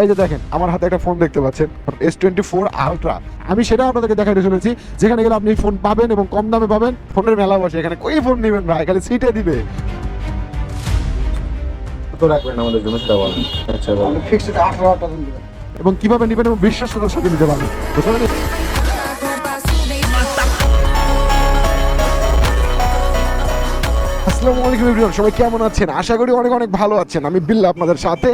এই যে দেখেন আমার হাতে একটা ফোন দেখতে পাচ্ছেন S24 আলট্রা। আমি সেটা আপনাদেরকে দেখাতে চলেছি, যেখানে গেলে আপনি ফোন পাবেন এবং কম দামে পাবেন। ফোনের মেলা বসে, এখানে কই ফোন নেবেন ভাই, এখানে সিটে দিবে। তো রাখবেন আমাদের জন্য সেটা বলেন। আচ্ছা বলেন। ফিক্সড 18,000 টাকা দিবেন এবং কিভাবে নেবেন এবং বিশ্বস্ততার সাথে নিতে পারবেন, বুঝলেন? আসসালামু আলাইকুম এভরিওয়ান, সবাই কেমন আছেন? আশা করি অনেক অনেক ভালো আছেন। আমি বিল্লাহ আপনাদের সাথে।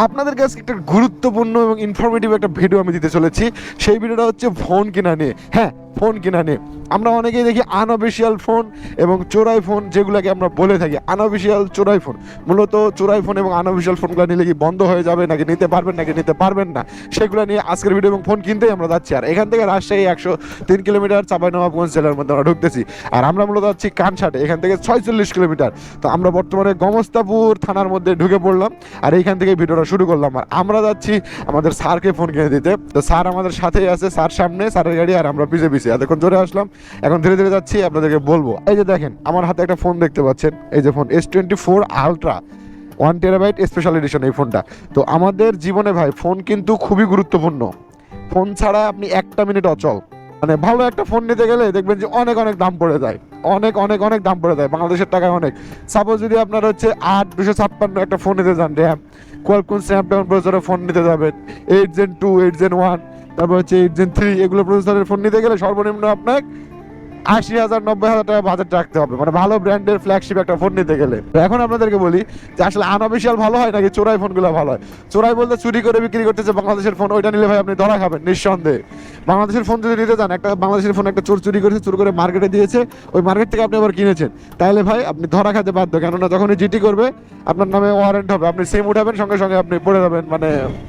আপনাদের কাছে একটা গুরুত্বপূর্ণ এবং ইনফরমেটিভ একটা ভিডিও আমি দিতে চলেছি। সেই ভিডিওটা হচ্ছে ফোন কেনা নিয়ে। হ্যাঁ, ফোন কেনা নিয়ে। আমরা অনেকেই দেখি আনঅফিসিয়াল ফোন এবং চোরাই ফোন, যেগুলোকে আমরা বলে থাকি আনঅফিসিয়াল চোরাই ফোন। মূলত চোরাই ফোন এবং আনঅফিসিয়াল ফোনগুলো নিলে কি বন্ধ হয়ে যাবে, নাকি নিতে পারবেন নাকি নিতে পারবেন না, সেগুলো নিয়ে আজকের ভিডিও। এবং ফোন কিনতেই আমরা যাচ্ছি, আর এখান থেকে রাজশাহী 103 কিলোমিটার, চাঁপাইনবাবগঞ্জ জেলার মধ্যে আমরা ঢুকতেছি। আর আমরা মূলত যাচ্ছি কানসাটে, এখান থেকে 46 কিলোমিটার। তো আমরা বর্তমানে গমস্তাপুর থানার মধ্যে ঢুকে পড়লাম, আর এইখান থেকে ভিডিওটা শুরু করলাম। আর আমরা যাচ্ছি আমাদের স্যারকে ফোন কিনে দিতে। তো স্যার আমাদের সাথেই আছে, স্যার সামনে, স্যারের গাড়ি, আর আমরা পিছিয়ে পিছিয়ে এতক্ষণ জোরে আসলাম, এখন ধীরে ধীরে যাচ্ছি, আপনাদেরকে বলবো। এই যে দেখেন আমার হাতে একটা ফোন দেখতে পাচ্ছেন, এই যে phone S24 ultra 1 terabyte special edition এই ফোনটা। তো আমাদের জীবনে ভাই ফোন কিন্তু খুবই গুরুত্বপূর্ণ। ফোন ছাড়া আপনি একটা মিনিট অচল। মানে ভালো একটা ফোন নিতে গেলে দেখবেন যে অনেক অনেক দাম পড়ে যায়, অনেক অনেক অনেক দাম পড়ে যায় বাংলাদেশের টাকায় অনেক। সাপোজ যদি আপনার হচ্ছে 8 256 একটা ফোন নিতে যান, র্যাম কোয়ালকম স্ন্যাপড্রাগন প্রসেসরের ফোন নিতে যাবেন, 8 Gen 2 8 Gen 1, তারপর হচ্ছে 8 Gen 3, এগুলো প্রসেসরের ফোন নিতে গেলে সর্বনিম্ন আপনার 80,000 90,000 টাকা বাজেট রাখতে হবে, মানে ভালো ব্র্যান্ডের ফ্ল্যাগশিপ একটা ফোন নিতে গেলে। তো এখন আপনাদেরকে বলি যে আসলে আনঅফিসিয়াল ভালো হয় নাকি চোরাই ফোনগুলো ভালো হয়। চোরাই বলতে চুরি করে বিক্রি করতেছে বাংলাদেশের ফোন, ওইটা নিলে ভাই আপনি ধরা খাবেন নিঃসন্দেহে। বাংলাদেশের ফোন যদি নিতে যান, একটা বাংলাদেশের ফোন একটা চোর চুরি করেছে, চুরি করে মার্কেটে দিয়েছে, ওই মার্কেট থেকে আপনি আবার কিনেছেন, তাহলে ভাই আপনি ধরা খেতে বাধ্য। কেননা যখনই জিটি করবে আপনার নামে ওয়ারেন্ট হবে, আপনি সিম উঠাবেন, সঙ্গে সঙ্গে আপনি পড়ে যাবেন মানে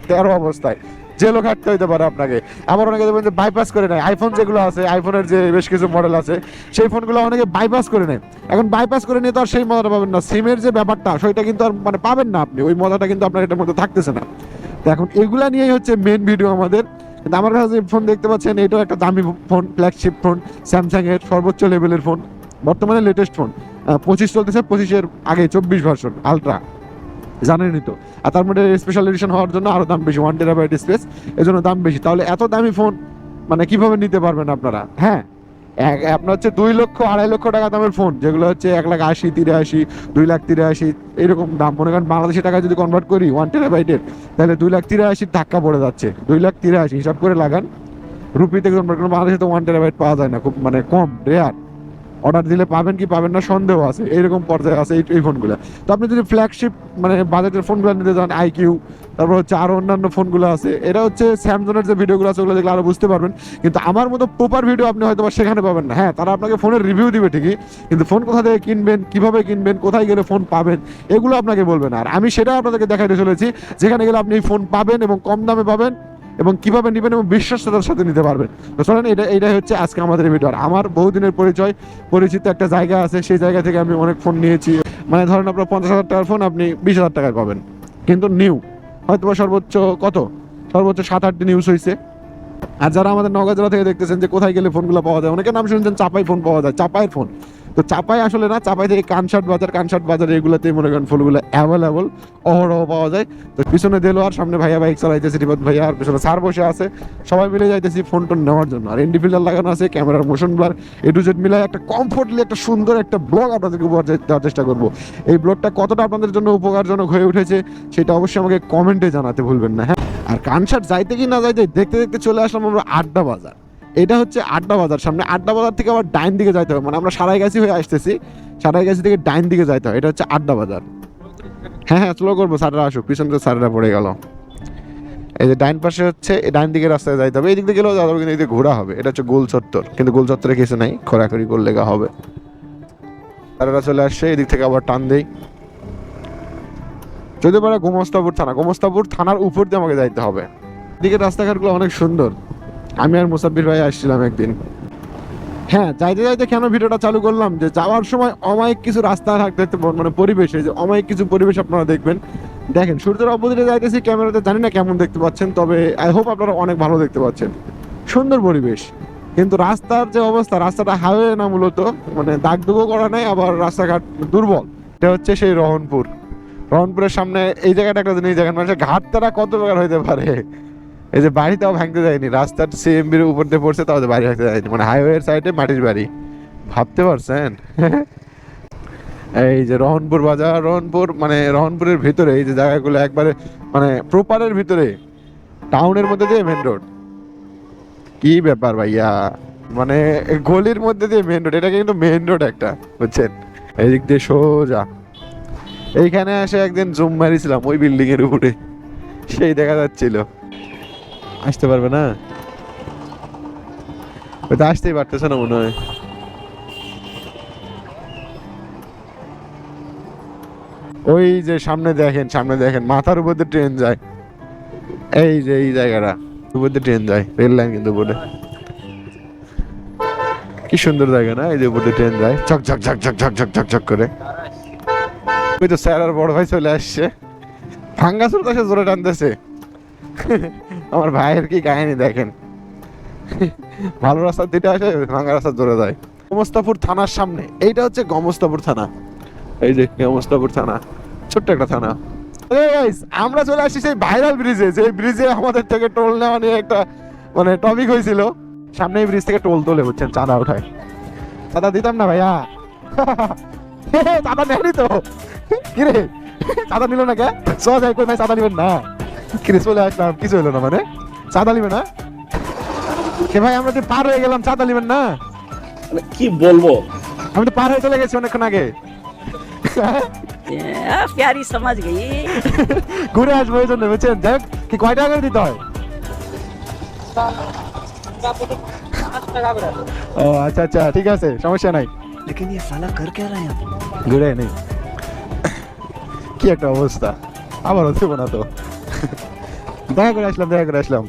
13 অবস্থায়, জেলও খাটতে হইতে পারে আপনাকে। আবার অনেকে দেখবেন যে বাইপাস করে নেয়, আইফোন যেগুলো আছে, আইফোনের যে বেশ কিছু মডেল আছে, সেই ফোনগুলো অনেকে বাইপাস করে নেয়। এখন বাইপাস করে নিয়ে তো আর সেই মজাটা পাবেন না, সিমের যে ব্যাপারটা সেটা কিন্তু আর মানে পাবেন না আপনি, ওই মজাটা কিন্তু আপনার এটার মধ্যে থাকতেছে না। তো এখন এগুলা নিয়েই হচ্ছে মেন ভিডিও আমাদের। কিন্তু আমার কাছে যে ফোন দেখতে পাচ্ছেন, এটাও একটা দামি ফোন, ফ্ল্যাগশিপ ফোন, স্যামসাং এর সর্বোচ্চ লেভেলের ফোন, বর্তমানে লেটেস্ট ফোন। 25 চলতেছে, 25-এর আগে 24 ভার্সন আলট্রা, জানেনই তো। আর তার মধ্যে স্পেশাল এডিশন হওয়ার জন্য আরো দাম বেশি, 1 টেরাবাইট স্পেস, এজন্য দাম বেশি। তাহলে এত দামি ফোন মানে কিভাবে নিতে পারবেন আপনারা? হ্যাঁ, আপনার হচ্ছে 2 লক্ষ 2.5 লক্ষ টাকা দামের ফোন, যেগুলো হচ্ছে 1,80,000 83 2,83,000 এরকম দাম। মনে করেন বাংলাদেশি টাকা যদি কনভার্ট করি 1 টেরাবাইটের, তাহলে 2,83,000 ধাক্কা পড়ে যাচ্ছে। 2,83,000 হিসাব করে লাগান, রুপিতে কনভার্ট করে। বাংলাদেশে তো 1 টেরাবাইট পাওয়া যায় না, খুব মানে কম, রেয়ার। অর্ডার দিলে পাবেন কি পাবেন না সন্দেহ আছে, এইরকম পর্যায়ে আছে এই ফোনগুলো। তো আপনি যদি ফ্ল্যাগশিপ মানে বাজেটের ফোনগুলো নিতে যান, আইকিউ, তারপর হচ্ছে আরও অন্যান্য ফোনগুলো আছে, এটা হচ্ছে স্যামসংয়ের যে ভিডিওগুলো আছে ওগুলো দেখলে আরও বুঝতে পারবেন। কিন্তু আমার মতো প্রপার ভিডিও আপনি হয়তো বা সেখানে পাবেন না। হ্যাঁ, তারা আপনাকে ফোনের রিভিউ দিবে ঠিকই, কিন্তু ফোন কোথা থেকে কিনবেন, কিভাবে কিনবেন, কোথায় গেলে ফোন পাবেন, এগুলো আপনাকে বলবে না। আর আমি সেটা আপনাদেরকে দেখাতে চলেছি, যেখানে গেলে আপনি ফোন পাবেন এবং কম দামে পাবেন, এবং কিভাবে নেবেন এবং বিশ্বস্ততার সাথে নিতে পারবেন। তো চলেন, এটাই হচ্ছে আজকে আমাদের ভিডিও। আর আমার বহুদিনের পরিচিত একটা জায়গা আছে, সেই জায়গা থেকে আমি অনেক ফোন নিয়েছি। মানে ধরেন আপনার 50,000 টাকার ফোন আপনি 20,000 টাকায় পাবেন, কিন্তু নিউ হয়তো বা সর্বোচ্চ 7-8 নিউজ হয়েছে। আর যারা আমাদের নওগাঁ জেলা থেকে দেখতেছেন যে কোথায় গেলে ফোনগুলো পাওয়া যায়, অনেকে নাম শুনছেন চাপাই ফোন পাওয়া যায়, চাপাইয়ের ফোন। তো চাপাই আসলে না, চাপাই থেকে কানসাট বাজার এগুলোতেই মনে করেন ফোনগুলো অ্যাভেলেবল অহরহ পাওয়া যায়। তো পিছনে দেলোয়ার, সামনে ভাইয়া বাইক চালাইতেছে, রিপত ভাইয়া, আর পিছনে স্যার বসে আছে, সবাই মিলে যাইতেছি ফোন টোন নেওয়ার জন্য। আর এনডি ফিল্টার লাগানো আছে, ক্যামেরার motion blur A to Z মিলায় একটা কমফোর্টলি একটা সুন্দর একটা ব্লগ আপনাদেরকে উপহার দেওয়ার চেষ্টা করবো। এই ব্লগটা কতটা আপনাদের জন্য উপকারজনক হয়ে উঠেছে সেটা অবশ্যই আমাকে কমেন্টে জানাতে ভুলবেন না। হ্যাঁ, আর কানসাট যাইতে কি না যাইতে দেখতে দেখতে চলে আসলাম আমরা আড্ডা বাজার। এটা হচ্ছে আড্ডা বাজার, সামনে আড্ডা বাজার থেকে আবার ডাইন দিকে যাইতে হবে, মানে আমরা সারাইগাছি হয়ে আসতেছি, সারাইগাছি থেকে ডাইন দিকে যাইতে হবে, এটা হচ্ছে আড্ডা বাজার। হ্যাঁ হ্যাঁ, স্লো করবো, স্যাররা আসুক, পিছনে তো স্যাররা পড়ে গেল। এই যে ডাইন পাশে হচ্ছে ডাইন দিকে রাস্তায় যাইতে হবে, এই দিক দিয়ে গেলেও যাওয়া যাবে, কিন্তু এই দিকে ঘোরা হবে। এটা হচ্ছে গোল চত্বর, কিন্তু গোল চত্বরে কিছু নাই, খোরাখড়ি করলে হবে। স্যারেরা চলে আসছে, এদিক থেকে আবার টান দেই, যদি পারে গোমস্তাপুর থানার উপর দিয়ে আমাকে যাইতে হবে। এদিকে রাস্তাঘাটগুলো অনেক সুন্দর। আমি আর মুসাব্বির ভাই আসছিলাম একদিন। হ্যাঁ, যাইতে যাইতে কেন ভিডিওটা চালু করলাম, যে যাওয়ার সময় অমায়িক কিছু রাস্তা দেখতে, মানে পরিবেশ, এই যে অমায়িক কিছু পরিবেশ আপনারা দেখবেন। দেখেন সূর্যের অপোজিটে যাইতেছি, ক্যামেরাতে জানি না কেমন দেখতে পাচ্ছেন, তবে আই হোপ আপনারা অনেক ভালো দেখতে পাচ্ছেন, সুন্দর পরিবেশ। কিন্তু রাস্তার যে অবস্থা, রাস্তাটা হাইওয়ে না মূলত, মানে দাগদুগো করা নাই, আবার রাস্তাঘাট দুর্বল। এটা হচ্ছে সেই রহনপুরের সামনে এই জায়গাটা একটা জিনিস দেখেন, মানুষের ঘাট তারা কত প্রকার হইতে পারে। এই যে বাড়ি তাও ভাঙতে যায়নি, রাস্তার সিএমবির উপর দিয়ে পড়ছে, তাও বাড়ি ভাঙতে যায়নি, মানে হাইওয়ের সাইডে মাটির বাড়ি, ভাবতে পারছেন? এই যে রহনপুর বাজার, রহনপুর মানে রহনপুরের ভিতরে এই যে জায়গাগুলো একবারে মানে প্রপারের ভিতরে, টাউনের মধ্যে দিয়ে মেন রোড। কি ব্যাপার ভাইয়া, মানে গলির মধ্যে দিয়ে মেন রোড, এটা কিন্তু মেন রোড একটা, বুঝছেন? এই দিক দিয়ে সোজা এইখানে এসে একদিন জুম মারিছিলাম ওই বিল্ডিং এর উপরে, সেই দেখা যাচ্ছিল। আসতে পারবে না, ওইটা আসতেই পারতেছে না মনে হয়। ওই যে সামনে দেখেন, সামনে দেখেন, মাথার উপর দিয়ে ট্রেন যায়, এই যে এই জায়গাটা উপর দিয়ে ট্রেন যায়, রেল লাইন কিন্তু উপরে। কি সুন্দর জায়গা না, এই যে উপর দিয়ে ট্রেন যায় ঝক ঝক ঝক ঝক ঝক ঝক ঝক ঝক করে। ওই তো স্যার আর বড় ভাই চলে আসছে, ভাঙ্গা চুর কাছে জোরে টানতেছে। আমার ভাইয়ের কি কাহিনী দেখেন, ভালো রাস্তা দিতে আসে, ভাঙ্গা রাস্তা জোরে যায়। গমস্তাপুর থানার সামনে, এইটা হচ্ছে গমস্তাপুর থানা, এই যে গমস্তাপুর থানা, ছোট্ট একটা থানা। আমরা চলে আসছি সেই ভাইরাল ব্রিজে, যে ব্রিজে আমাদের থেকে টোল নেওয়া নিয়ে একটা মানে টপিক হয়েছিল। সামনে এই ব্রিজ থেকে টোল তোলে, বুঝছেন, চাঁদা উঠায়। চাঁদা দিতাম না ভাইয়া, চাঁদা নেয়নি তো। কিরে চাঁদা নিল না কে? যাই কই ভাই চাঁদা নিবেন না? কিরে চলে আসলাম, কিছু হলো না মানে, চাঁদা নিবে না কে ভাই? আমরা তো পার হয়ে গেলাম, চাঁদা নিবেন না? কি বলবো, আমি তো পার হয়ে চলে গেছি অনেকক্ষণ আগে। प्यारी समझ गई। ঘুরে আসবো ওই জন্য, বুঝছেন? যাই হোক, কি কয় টাকা করে দিতে হয়? ও আচ্ছা আচ্ছা, ঠিক আছে, সমস্যা নাই। लेकिन ये साला कर क्या रहा है यहाँ? ঘুরে নেই, কি একটা অবস্থা, আবার হচ্ছে না তো। দেখা করে আসলাম, দেখা করে আসলাম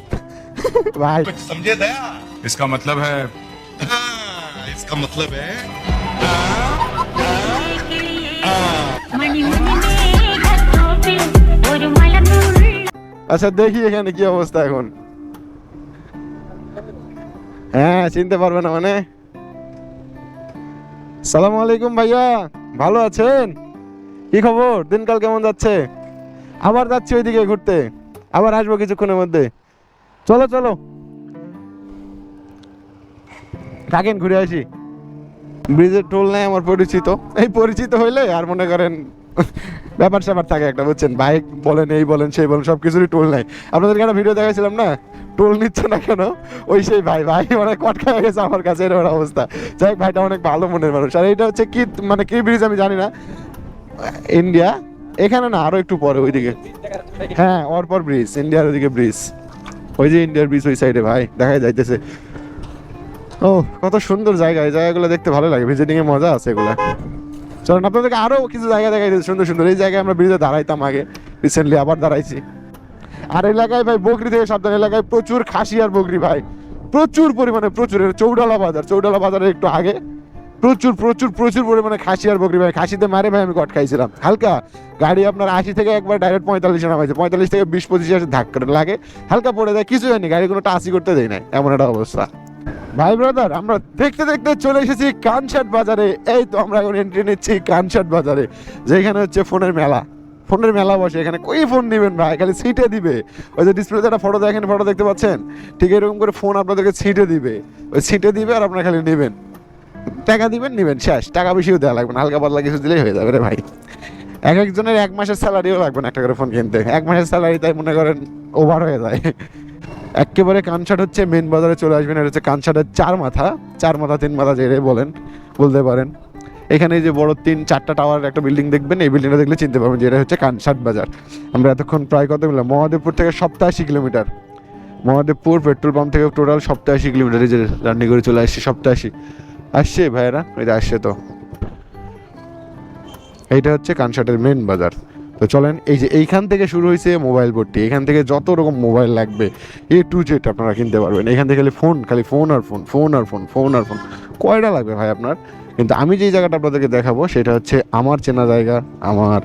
ভাই। कुछ समझे दया, इसका मतलब है इसका मतलब है আচ্ছা দেখি এখানে কি অবস্থা এখন। হ্যাঁ চিনতে পারবে না মানে। সালাম আলাইকুম ভাইয়া, ভালো আছেন? কি খবর, দিনকাল কেমন যাচ্ছে? আবার যাচ্ছি ওইদিকে ঘুরতে, আবার আসবো কিছুক্ষণের মধ্যে। চলো চলো, থাকেন, ঘুরে আসি। ব্রিজের টোল নেই আমার পরিচিত, এই পরিচিত হইলে আর মনে করেন ব্যাপার স্যাপার থাকে একটা, বুঝছেন? বাইক বলেন, এই বলেন, সেই বলেন, সব কিছুরই টোল নাই। আপনাদেরকে একটা ভিডিও দেখাইছিলাম না, টোল নিচ্ছে না কেন, ওই সেই ভাই মানে কটকা হয়ে গেছে আমার কাছে, এরকম অবস্থা। যাই হোক, ভাইটা অনেক ভালো মনের মানুষ। আর এটা হচ্ছে কি মানে কি ব্রিজ আমি জানি না, ইন্ডিয়া এখানে না, আরো একটু পরে ওইদিকে, হ্যাঁ অরপর ব্রিজ, ইন্ডিয়ার ওইদিকে ব্রিজ, ওই যে ইন্ডিয়ার ব্রিজ ওই সাইডে ভাই দেখা যাইতেছে। ও কত সুন্দর জায়গা, এই জায়গাগুলো দেখতে ভালো লাগে, ভিজিটিং এ মজা আছে এগুলা। চলুন আপনাদেরকে আরো কিছু জায়গা দেখাই সুন্দর সুন্দর। এই জায়গায় আমরা ব্রিজে দাঁড়াইতাম আগে, রিসেন্টলি আবার দাঁড়াইছি। আর এলাকায় ভাই বকরি থেকে সাবধান, এলাকায় প্রচুর খাসি আর বকরি ভাই, প্রচুর পরিমাণে, প্রচুর। চৌডালা বাজার, চৌডালা বাজারের একটু আগে প্রচুর প্রচুর প্রচুর পরিমাণে খাসি আর বকরি ভাই। খাসিতে মারে ভাই আমি কট খাইছিলাম হালকা, গাড়ি আপনার 80 থেকে একবার ডাইরেক্ট 45 নামাইছে, 45 থেকে 20-25 আসে ধাক্কা লাগে, হালকা পড়ে যায়, কিছু হয়নি, গাড়ি কোনো টাচই করতে দেয় নাই, এমন একটা অবস্থা। ভাই ব্রাদার, আমরা দেখতে দেখতে চলে এসেছি কানসাট বাজারে। এই তো আমরা এখন এন্ট্রি নিচ্ছি কানসাট বাজারে, যেখানে হচ্ছে ফোনের মেলা, ফোনের মেলা বসে। এখানে কই ফোন নেবেন ভাই, খালি সিটে দিবে। ওই যে ডিসপ্লেতে একটা ফটো দেখেন, ফটো দেখতে পাচ্ছেন, ঠিক এরকম করে ফোন আপনাদেরকে সিটে দিবে, ওই সিটে দিবে আর আপনারা খালি নেবেন, টাকা দিবেন, নেবেন, শেষ। টাকা বেশিও দেওয়া লাগবে না, হালকা পাতলা কিছু দিলেই হয়ে যাবে রে ভাই। এক একজনের 1 মাসের স্যালারিও লাগবে না একটা করে ফোন কিনতে, 1 মাসের স্যালারি তাই মনে করেন ওভার হয়ে যায়। একেবারে কানসাট হচ্ছে মেন বাজারে চলে আসবেন, এটা হচ্ছে কানসাটের 4 মাথা, 3 মাথা যেটা বলেন, বলতে পারেন। এখানে যে বড় 3-4টা টাওয়ার একটা বিল্ডিং দেখবেন, এই বিল্ডিংটা দেখলে চিনতে পারবেন যে এটা হচ্ছে কানসাট বাজার। আমরা এতক্ষণ প্রায় কত বললাম, মহাদেবপুর থেকে 87 কিলোমিটার, মহাদেবপুর পেট্রোল পাম্প থেকে টোটাল 87 কিলোমিটার, এই যে জার্নি করে চলে আসছি 87 আসছে ভাইয়েরা, ওই যে আসছে। তো এইটা হচ্ছে কানসাটের মেন বাজার। তো চলেন, এই যে এইখান থেকে শুরু হয়েছে মোবাইল ভর্তি, এখান থেকে যত রকম মোবাইল লাগবে A to Z আপনারা কিনতে পারবেন। এখান থেকে খালি ফোন আর ফোন, ফোন আর ফোন, ফোন আর ফোন, কয়টা লাগবে ভাই আপনার? কিন্তু আমি যেই জায়গাটা আপনাদেরকে দেখাবো সেটা হচ্ছে আমার চেনা জায়গা, আমার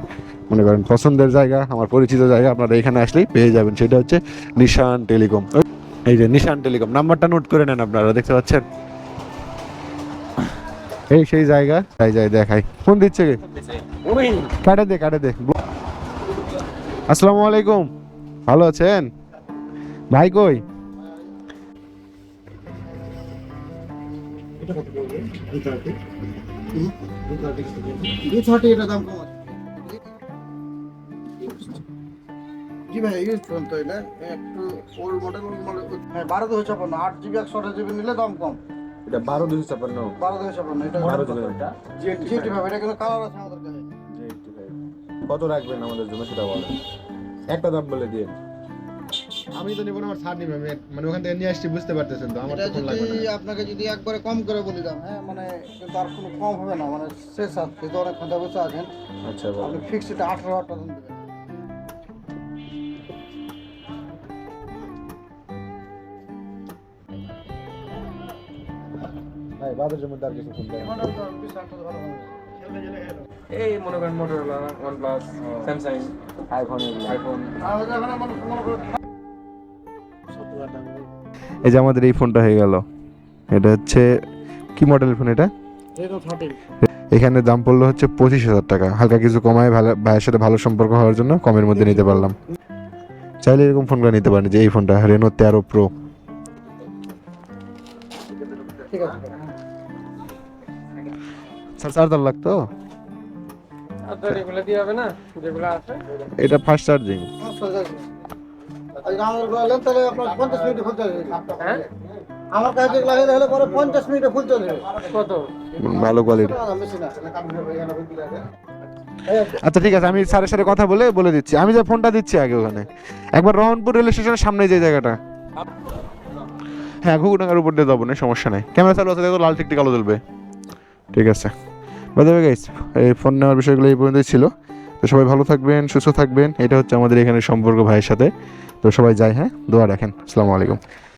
মনে করেন পছন্দের জায়গা, আমার পরিচিত জায়গা। আপনারা এখানে আসলেই পেয়ে যাবেন, সেটা হচ্ছে নিশান টেলিকম। এই যে নিশান টেলিকম, নাম্বারটা নোট করে নেন, আপনারা দেখতে পাচ্ছেন, এই সেই জায়গা। যাই দেখাই, ফোন দিচ্ছে কে? কাটে দে আসসালামু আলাইকুম, ভালো আছেন ভাই? কই জি ভাই ইউজ ফোন তো এটা একটু ওল্ড মডেল হ্যাঁ 12/256 8 GB 128 GB নিলে দাম কম। এটা 12/256 12/256 এটা 12/256 জিটি ভাই এটা কিন্তু কালার আছে আমাদের কাছে। কত রাখবেন আমাদের জন্য সেটা বলেন, একটা দাম বলে দিয়ে। আমি তো নেব না, আমার ছাড় নিবে, মানে ওখান থেকে নিয়ে আসছি, বুঝতে পারতেছেন তো, আমার এটা তো ফোন লাগবে যদি না। আপনাকে যদি একবারে কম করে বলি দাম হ্যাঁ মানে কিন্তু আর কোনো কম হবে না, মানে শেষ আছে তো অনেক কথা বসে আছেন আচ্ছা আপনি ফিক্সড এটা 18,000 টাকা দেন দেবেন। ভাই বাজারের মধ্যে আর কিছু ফোন দেন। মডেল তো বিশাল তো ভালো হবে। এই মনে করেন মোটরোলা, OnePlus, স্যামসাং, আইফোন। আর ওটা মানে মনে করে এই যে আমাদের এই ফোনটা হয়ে গেল, এটা হচ্ছে কি মডেলের ফোন এটা? Reno 13 এখানে দাম পড়লো হচ্ছে 25,000 টাকা, হালকা কিছু কমায় ভালো ভাইয়ের সাথে ভালো সম্পর্ক হওয়ার জন্য কমের মধ্যে নিতে পারলাম। চাইলে এরকম ফোনগুলো নিতে পারেন, যে এই ফোনটা Reno 13 Pro। ঠিক আছে স্যার চার্জার লাগতো, এগুলো দিয়ে হবে না যেগুলো আছে? এটা ফাস্ট চার্জিং। আজকে আমাদের বললেন তাহলে আপনার 50 মিনিটে ফুল চার্জ হয়ে যাবে। হ্যাঁ আমার কাছে যেগুলো লাগে তাহলে পরে 50 মিনিটে ফুল চার্জ হয়ে যাবে। কত? ভালো কোয়ালিটি। বেশি না আচ্ছা ঠিক আছে, আমি স্যারের সাথে কথা বলে দিচ্ছি। আমি যে ফোনটা দিচ্ছি আগে ওখানে একবার রহনপুর রেল স্টেশনের সামনে যে জায়গাটা, হ্যাঁ ঘুঘুডাঙ্গার উপর দিয়ে যাবো না, সমস্যা নাই। ক্যামেরা চালু আছে, দেখো লাল টিকটিক আলো জ্বলবে। ঠিক আছে, বাই গাইস, এই ফোন নেওয়ার বিষয়গুলো এই পর্যন্তই ছিল। তো সবাই ভালো থাকবেন, সুস্থ থাকবেন, এটা হচ্ছে আমাদের এখানে সম্পর্ক ভাইয়ের সাথে। তো সবাই যাই, হ্যাঁ দোয়া রাখেন। আসসালামু আলাইকুম।